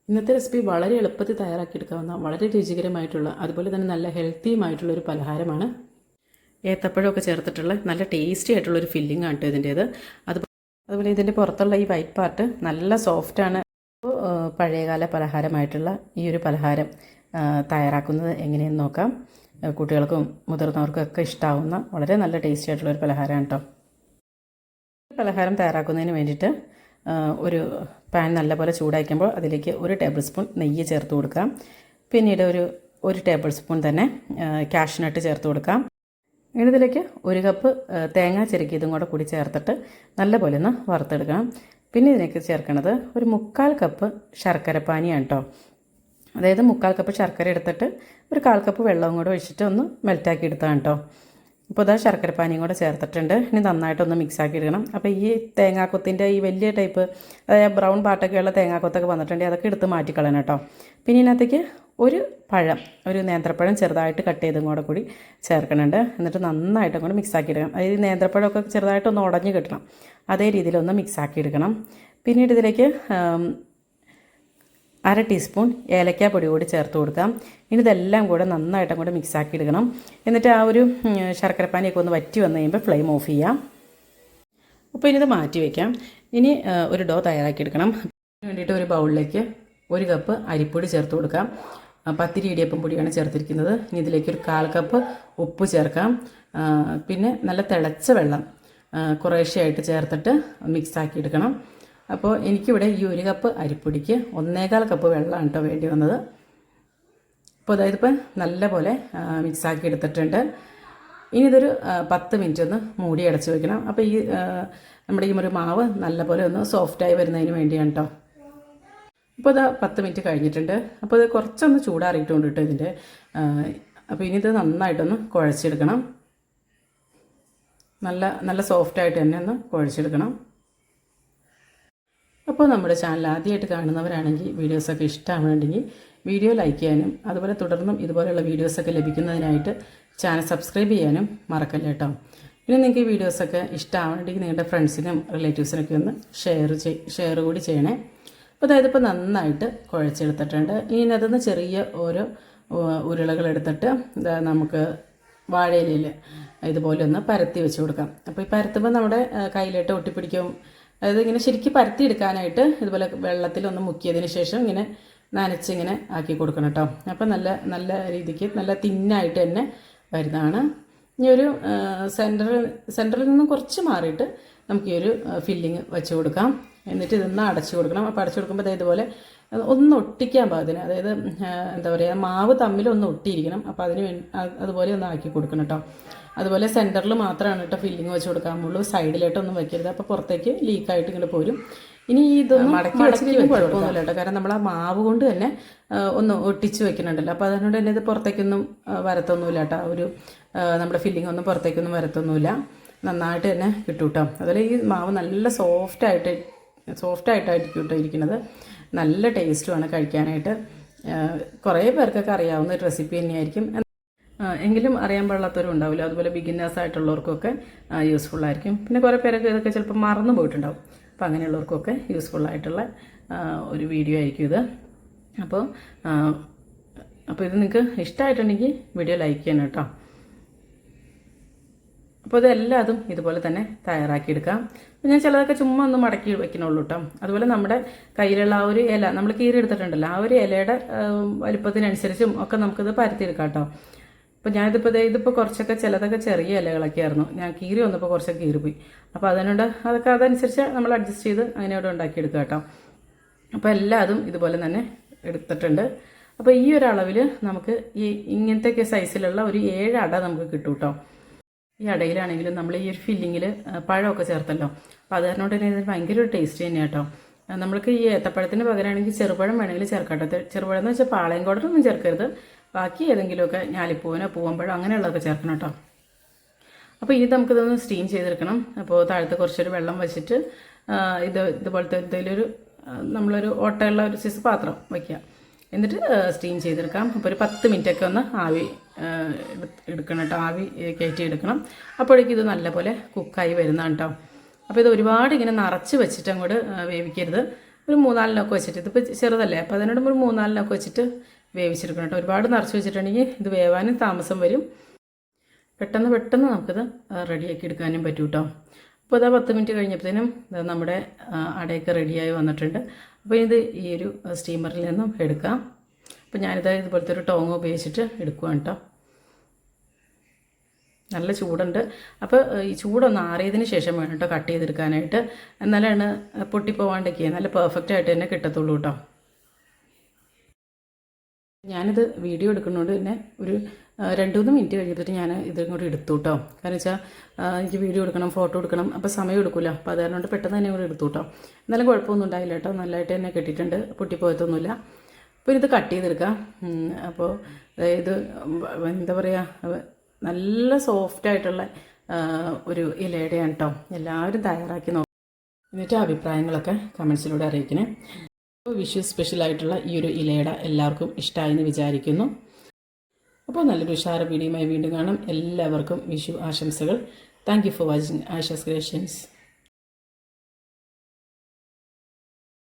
ഇന്നത്തെ റെസിപ്പി വളരെ എളുപ്പത്തിൽ തയ്യാറാക്കിയെടുക്കാവുന്ന വളരെ രുചികരമായിട്ടുള്ള അതുപോലെ തന്നെ നല്ല ഹെൽത്തിയുമായിട്ടുള്ള ഒരു പലഹാരമാണ്. ഏത്തപ്പഴമൊക്കെ ചേർത്തിട്ടുള്ള നല്ല ടേസ്റ്റി ആയിട്ടുള്ളൊരു ഫില്ലിംഗ് ആണ് ഇതിൻ്റേത്. അതുപോലെ ഇതിൻ്റെ പുറത്തുള്ള ഈ വൈറ്റ് പാർട്ട് നല്ല സോഫ്റ്റാണ്. പഴയകാല പലഹാരമായിട്ടുള്ള ഈ ഒരു പലഹാരം തയ്യാറാക്കുന്നത് എങ്ങനെയെന്ന് നോക്കാം. കുട്ടികൾക്കും മുതിർന്നവർക്കും ഒക്കെ ഇഷ്ടമാവുന്ന വളരെ നല്ല ടേസ്റ്റി ആയിട്ടുള്ളൊരു പലഹാരമാണ് കേട്ടോ. പലഹാരം തയ്യാറാക്കുന്നതിന് വേണ്ടിയിട്ട് ഒരു പാൻ നല്ലപോലെ ചൂടാക്കുമ്പോൾ അതിലേക്ക് 1 ടേബിൾ സ്പൂൺ നെയ്യ് ചേർത്ത് കൊടുക്കാം. പിന്നീട് ഒരു ടേബിൾ സ്പൂൺ തന്നെ കാഷ്നട്ട് ചേർത്ത് കൊടുക്കാം. ഇതിലേക്ക് 1 കപ്പ് തേങ്ങ ചിരക്കിയതും കൂടി ചേർത്തിട്ട് നല്ലപോലെ ഒന്ന് വറുത്തെടുക്കണം. പിന്നെ ഇതിലേക്ക് ചേർക്കുന്നത് ഒരു 1/4 കപ്പ് ശർക്കരപ്പാനിയാണ് കേട്ടോ. അതായത് 1/4 കപ്പ് ശർക്കര എടുത്തിട്ട് ഒരു 1/4 കപ്പ് വെള്ളവും കൂടെ ഒഴിച്ചിട്ട് ഒന്ന് മെൽറ്റാക്കി എടുത്താണ് കേട്ടോ. ഇപ്പോൾ ഇതാ ശർക്കരപ്പാനിയും കൂടെ ചേർത്തിട്ടുണ്ട്. ഇനി നന്നായിട്ടൊന്ന് മിക്സാക്കി എടുക്കണം. അപ്പോൾ ഈ തേങ്ങാക്കൊത്തിൻ്റെ ഈ വലിയ ടൈപ്പ് അതായത് ബ്രൗൺ പാട്ടൊക്കെയുള്ള തേങ്ങാക്കൊത്തൊക്കെ വന്നിട്ടുണ്ടെങ്കിൽ അതൊക്കെ എടുത്ത് മാറ്റിക്കളയണം കേട്ടോ. പിന്നെ ഇതിനകത്തേക്ക് ഒരു നേന്ത്രപ്പഴം ചെറുതായിട്ട് കട്ട് ചെയ്തും കൂടി ചേർക്കുന്നുണ്ട്. എന്നിട്ട് നന്നായിട്ടും കൂടെ മിക്സാക്കി എടുക്കണം. അതായത് നേന്ത്രപ്പഴമൊക്കെ ചെറുതായിട്ടൊന്ന് ഉടഞ്ഞ് കിട്ടണം. അതേ രീതിയിലൊന്ന് മിക്സാക്കി എടുക്കണം. പിന്നീട് ഇതിലേക്ക് 1/2 ടീസ്പൂൺ ഏലക്കാപ്പൊടി കൂടി ചേർത്ത് കൊടുക്കാം. ഇനി ഇതെല്ലാം കൂടെ നന്നായിട്ടും കൂടെ മിക്സാക്കി എടുക്കണം. എന്നിട്ട് ആ ഒരു ശർക്കരപ്പാനിയൊക്കെ ഒന്ന് വറ്റി വന്നു കഴിയുമ്പോൾ ഫ്ലെയിം ഓഫ് ചെയ്യാം. അപ്പോൾ ഇനി ഇത് മാറ്റി വയ്ക്കാം. ഇനി ഒരു ഡോ തയ്യാറാക്കിയെടുക്കണം. അതിന് വേണ്ടിയിട്ട് ഒരു ബൗളിലേക്ക് 1 കപ്പ് അരിപ്പൊടി ചേർത്ത് കൊടുക്കാം. പത്തിരി ഇടിയപ്പം പൊടിയാണ് ചേർത്തിരിക്കുന്നത്. ഇനി ഇതിലേക്ക് ഒരു 1/4 കപ്പ് ഉപ്പ് ചേർക്കാം. പിന്നെ നല്ല തിളച്ച വെള്ളം കുറേശ്ശെയായിട്ട് ചേർത്തിട്ട് മിക്സാക്കി എടുക്കണം. അപ്പോൾ എനിക്കിവിടെ ഈ 1 കപ്പ് അരിപ്പൊടിക്ക് 1.25 കപ്പ് വെള്ളമാണ് കേട്ടോ വേണ്ടി വന്നത്. അപ്പോൾ അതായത് ഇപ്പം നല്ലപോലെ മിക്സാക്കി എടുത്തിട്ടുണ്ട്. ഇനി ഇതൊരു 10 മിനിറ്റ് ഒന്ന് മൂടി അടച്ച് വെക്കണം. അപ്പോൾ ഈ നമ്മുടെ ഈ ഒരു മാവ് നല്ലപോലെ ഒന്ന് സോഫ്റ്റായി വരുന്നതിന് വേണ്ടിയാണ് കേട്ടോ. അപ്പോൾ ഇത് 10 മിനിറ്റ് കഴിഞ്ഞിട്ടുണ്ട്. അപ്പോൾ ഇത് കുറച്ചൊന്ന് ചൂടാറിയിട്ടുണ്ട് കേട്ടോ ഇതിൻ്റെ. അപ്പോൾ ഇനി ഇത് നന്നായിട്ടൊന്ന് കുഴച്ചെടുക്കണം. നല്ല സോഫ്റ്റായിട്ട് തന്നെ ഒന്ന് കുഴച്ചെടുക്കണം. അപ്പോൾ നമ്മുടെ ചാനൽ ആദ്യമായിട്ട് കാണുന്നവരാണെങ്കിൽ വീഡിയോസൊക്കെ ഇഷ്ടമാണെന്നുണ്ടെങ്കിൽ വീഡിയോ ലൈക്ക് ചെയ്യാനും അതുപോലെ തുടർന്നും ഇതുപോലെയുള്ള വീഡിയോസൊക്കെ ലഭിക്കുന്നതിനായിട്ട് ചാനൽ സബ്സ്ക്രൈബ് ചെയ്യാനും മറക്കല്ല കേട്ടോ. പിന്നെ നിങ്ങൾക്ക് ഈ വീഡിയോസൊക്കെ ഇഷ്ടമാണെന്നുണ്ടെങ്കിൽ നിങ്ങളുടെ ഫ്രണ്ട്സിനും റിലേറ്റീവ്സിനൊക്കെ ഒന്ന് ഷെയർ കൂടി ചെയ്യണേ. അപ്പോൾ അതായത് ഇപ്പോൾ നന്നായിട്ട് കുഴച്ചെടുത്തിട്ടുണ്ട്. ഇനി അതൊന്ന് ചെറിയ ഓരോ ഉരുളകളെടുത്തിട്ട് നമുക്ക് വാഴയിലയിൽ ഇതുപോലെ ഒന്ന് പരത്തി വെച്ച് കൊടുക്കാം. അപ്പോൾ ഈ പരത്തുമ്പോൾ നമ്മുടെ കയ്യിലിട്ട് ഒട്ടിപ്പിടിക്കും. അതായത് ഇങ്ങനെ ശരിക്കും പരത്തിയെടുക്കാനായിട്ട് ഇതുപോലെ വെള്ളത്തിലൊന്ന് മുക്കിയതിന് ശേഷം ഇങ്ങനെ നനച്ചിങ്ങനെ ആക്കി കൊടുക്കണം കേട്ടോ. അപ്പോൾ നല്ല രീതിക്ക് നല്ല തിന്നായിട്ട് തന്നെ വരുന്നതാണ്. ഇനി ഒരു സെൻറ്ററിൽ നിന്നും കുറച്ച് മാറിയിട്ട് നമുക്ക് ഈ ഒരു ഫില്ലിങ് വെച്ച് കൊടുക്കാം. എന്നിട്ട് ഇതൊന്ന് അടച്ചു കൊടുക്കണം. അപ്പോൾ അടച്ചു കൊടുക്കുമ്പോൾ ഇതുപോലെ ഒന്ന് ഒട്ടിക്കാൻ പാകത്തിന്, അതായത് എന്താ പറയുക, മാവ് തമ്മിൽ ഒന്ന് ഒട്ടിയിരിക്കണം. അപ്പോൾ അതുപോലെ ഒന്ന് ആക്കി കൊടുക്കണം കേട്ടോ. അതുപോലെ സെൻറ്ററിൽ മാത്രമാണ് കേട്ടോ ഫില്ലിങ് വെച്ച് കൊടുക്കാമുള്ളൂ. സൈഡിലായിട്ടൊന്നും വെക്കരുത്. അപ്പോൾ പുറത്തേക്ക് ലീക്കായിട്ട് ഇങ്ങനെ പോരും. ഇനി ഇതൊന്നും മടക്കി കുഴപ്പമൊന്നുമില്ല കേട്ടോ. കാരണം നമ്മൾ ആ മാവ് കൊണ്ട് തന്നെ ഒന്ന് ഒട്ടിച്ച് വെക്കുന്നുണ്ടല്ലോ. അപ്പോൾ അതുകൊണ്ട് തന്നെ ഇത് പുറത്തേക്കൊന്നും വരത്തൊന്നുമില്ല കേട്ടോ. നമ്മുടെ ഫില്ലിംഗ് ഒന്നും പുറത്തേക്കൊന്നും വരത്തൊന്നുമില്ല. നന്നായിട്ട് തന്നെ കിട്ടും കേട്ടോ. അതുപോലെ ഈ മാവ് നല്ല സോഫ്റ്റായിട്ടായിരിക്കും കേട്ടോ ഇരിക്കുന്നത്. നല്ല ടേസ്റ്റുമാണ് കഴിക്കാനായിട്ട്. കുറേ പേർക്കൊക്കെ അറിയാവുന്ന ഒരു റെസിപ്പി തന്നെയായിരിക്കും. എങ്കിലും അറിയാൻ പാടില്ലാത്തവരും ഉണ്ടാവില്ല. അതുപോലെ ബിഗിന്നേഴ്സ് ആയിട്ടുള്ളവർക്കൊക്കെ യൂസ്ഫുള്ളായിരിക്കും. പിന്നെ കുറേ പേരൊക്കെ ഇതൊക്കെ ചിലപ്പോൾ മറന്നു പോയിട്ടുണ്ടാവും. അപ്പോൾ അങ്ങനെയുള്ളവർക്കൊക്കെ യൂസ്ഫുള്ളായിട്ടുള്ള ഒരു വീഡിയോ ആയിരിക്കും ഇത്. അപ്പോൾ ഇത് നിങ്ങൾക്ക് ഇഷ്ടമായിട്ടുണ്ടെങ്കിൽ വീഡിയോ ലൈക്ക് ചെയ്യണം കേട്ടോ. അപ്പോൾ ഇതെല്ലാതും ഇതുപോലെ തന്നെ തയ്യാറാക്കിയെടുക്കാം. അപ്പോൾ ഞാൻ ചിലതൊക്കെ ചുമ്മാ ഒന്ന് മടക്കി വെക്കണുള്ളൂ കേട്ടോ. അതുപോലെ നമ്മുടെ കയ്യിലുള്ള ആ ഒരു ഇല നമ്മൾ കീറി എടുത്തിട്ടുണ്ടല്ലോ, ആ ഒരു ഇലയുടെ വലുപ്പത്തിനനുസരിച്ചും ഒക്കെ നമുക്കിത് പരത്തിയെടുക്കാം കേട്ടോ. അപ്പോൾ ഇതിപ്പോൾ കുറച്ചൊക്കെ ചിലതൊക്കെ ചെറിയ ഇലകളൊക്കെ ആയിരുന്നു. ഞാൻ കീറി വന്നപ്പോൾ കുറച്ചൊക്കെ കീറിപ്പോയി. അപ്പോൾ അതനുസരിച്ച് നമ്മൾ അഡ്ജസ്റ്റ് ചെയ്ത് അങ്ങനെ ഇവിടെ ഉണ്ടാക്കിയെടുക്കുക കേട്ടോ. അപ്പോൾ എല്ലാതും ഇതുപോലെ തന്നെ എടുത്തിട്ടുണ്ട്. അപ്പോൾ ഈ ഒരു അളവിൽ നമുക്ക് ഇങ്ങനത്തെ സൈസിലുള്ള ഒരു 7 അട നമുക്ക് കിട്ടും കേട്ടോ. ഈ അടയിലാണെങ്കിലും നമ്മൾ ഈ ഒരു ഫില്ലിങ്ങിൽ പഴമൊക്കെ ചേർത്തല്ലോ. അപ്പോൾ അത് കാരണം തന്നെ ഇതിന് ഭയങ്കര ഒരു ടേസ്റ്റ് തന്നെയാണ് കേട്ടോ. നമ്മൾക്ക് ഈ ഏത്തപ്പഴത്തിന് പകരമാണെങ്കിൽ ചെറുപഴം വേണമെങ്കിൽ ചേർക്കട്ടെ. ചെറുപഴം എന്ന് വെച്ചാൽ പാളയം കോടൊന്നും ചേർക്കരുത്. ബാക്കി ഏതെങ്കിലുമൊക്കെ ഞാലിപ്പൂവനോ പൂവമ്പഴോ അങ്ങനെയുള്ളതൊക്കെ ചേർക്കണം കേട്ടോ. അപ്പോൾ നമുക്കിതൊന്ന് സ്റ്റീം ചെയ്തെടുക്കണം. അപ്പോൾ താഴത്ത് കുറച്ചൊരു വെള്ളം വെച്ചിട്ട് ഇതുപോലത്തെ എന്തെങ്കിലും നമ്മളൊരു ഓട്ടയുള്ള ഒരു സൈസ് പാത്രം വയ്ക്കുക. എന്നിട്ട് സ്റ്റീം ചെയ്തെടുക്കാം. അപ്പോൾ ഒരു 10 മിനിറ്റൊക്കെ ഒന്ന് ആവി എടുക്കണം കേട്ടോ. ആവി കയറ്റി എടുക്കണം. അപ്പോഴേക്കും ഇത് നല്ലപോലെ കുക്കായി വരുന്നതാണ് കേട്ടോ. അപ്പോൾ ഇത് ഒരുപാട് ഇങ്ങനെ നിറച്ച് വെച്ചിട്ട് അങ്ങോട്ട് വേവിക്കരുത്. ഒരു 3-4 വെച്ചിട്ട്, ഇതിപ്പോൾ ചെറുതല്ലേ, അപ്പോൾ അതിനോട് ഒരു 3-4 വെച്ചിട്ട് വേവിച്ചെടുക്കണം കേട്ടോ. ഒരുപാട് നിറച്ച് വെച്ചിട്ടുണ്ടെങ്കിൽ ഇത് വേവാനും താമസം വരും, പെട്ടെന്ന് നമുക്കിത് റെഡിയാക്കി എടുക്കാനും പറ്റും കേട്ടോ. അപ്പോൾ ഇതാ 10 മിനിറ്റ് കഴിഞ്ഞപ്പോഴത്തേനും നമ്മുടെ അടയൊക്കെ റെഡിയായി വന്നിട്ടുണ്ട്. അപ്പോൾ ഇത് ഈ ഒരു സ്റ്റീമറിൽ നിന്നും എടുക്കാം. അപ്പോൾ ഞാനിത് ഇതുപോലത്തെ ഒരു ടോങ് ഉപയോഗിച്ചിട്ട് എടുക്കുകയാണ് കേട്ടോ. നല്ല ചൂടുണ്ട്. അപ്പോൾ ഈ ചൂടൊന്ന് ആറിയതിന് ശേഷം വേണം കേട്ടോ കട്ട് ചെയ്തെടുക്കാനായിട്ട്, എന്നാലാണ് പൊട്ടിപ്പോവാണ്ടൊക്കെ നല്ല പെർഫെക്റ്റ് ആയിട്ട് തന്നെ കിട്ടത്തുള്ളൂ കേട്ടോ. ഞാനിത് വീഡിയോ എടുക്കുന്നതുകൊണ്ട് തന്നെ ഒരു 2-3 മിനിറ്റ് കഴിഞ്ഞിട്ട് ഞാൻ ഇതും കൂടി എടുത്തു കേട്ടോ. കാരണം വെച്ചാൽ എനിക്ക് വീഡിയോ എടുക്കണം, ഫോട്ടോ എടുക്കണം, അപ്പോൾ സമയം എടുക്കില്ല. അപ്പോൾ അതുകൊണ്ട് പെട്ടെന്ന് തന്നെ കൂടി എടുത്തു കേട്ടോ. എന്നാലും കുഴപ്പമൊന്നും ഉണ്ടായില്ല കേട്ടോ, നല്ലതായിട്ട് തന്നെ കെട്ടിയിട്ടുണ്ട്, പൊട്ടിപ്പോയതൊന്നുമില്ല. അപ്പോൾ ഇത് കട്ട് ചെയ്തെടുക്കാം. അപ്പോൾ ഇത് എന്താ പറയുക, നല്ല സോഫ്റ്റായിട്ടുള്ള ഒരു ഇലയുടെയാണ് കേട്ടോ. എല്ലാവരും തയ്യാറാക്കി നോക്കും, എന്നിട്ട് അഭിപ്രായങ്ങളൊക്കെ കമൻസിലൂടെ അറിയിക്കണേ. അപ്പോൾ വിഷു സ്പെഷ്യലായിട്ടുള്ള ഈ ഒരു ഇലയുടെ എല്ലാവർക്കും ഇഷ്ടമായെന്ന് വിചാരിക്കുന്നു. അപ്പോൾ നല്ലൊരു ഉഷാറ് വീഡിയോയുമായി വീണ്ടും കാണാം. എല്ലാവർക്കും വിഷു ആശംസകൾ. Thank you for watching Ayisha's creations.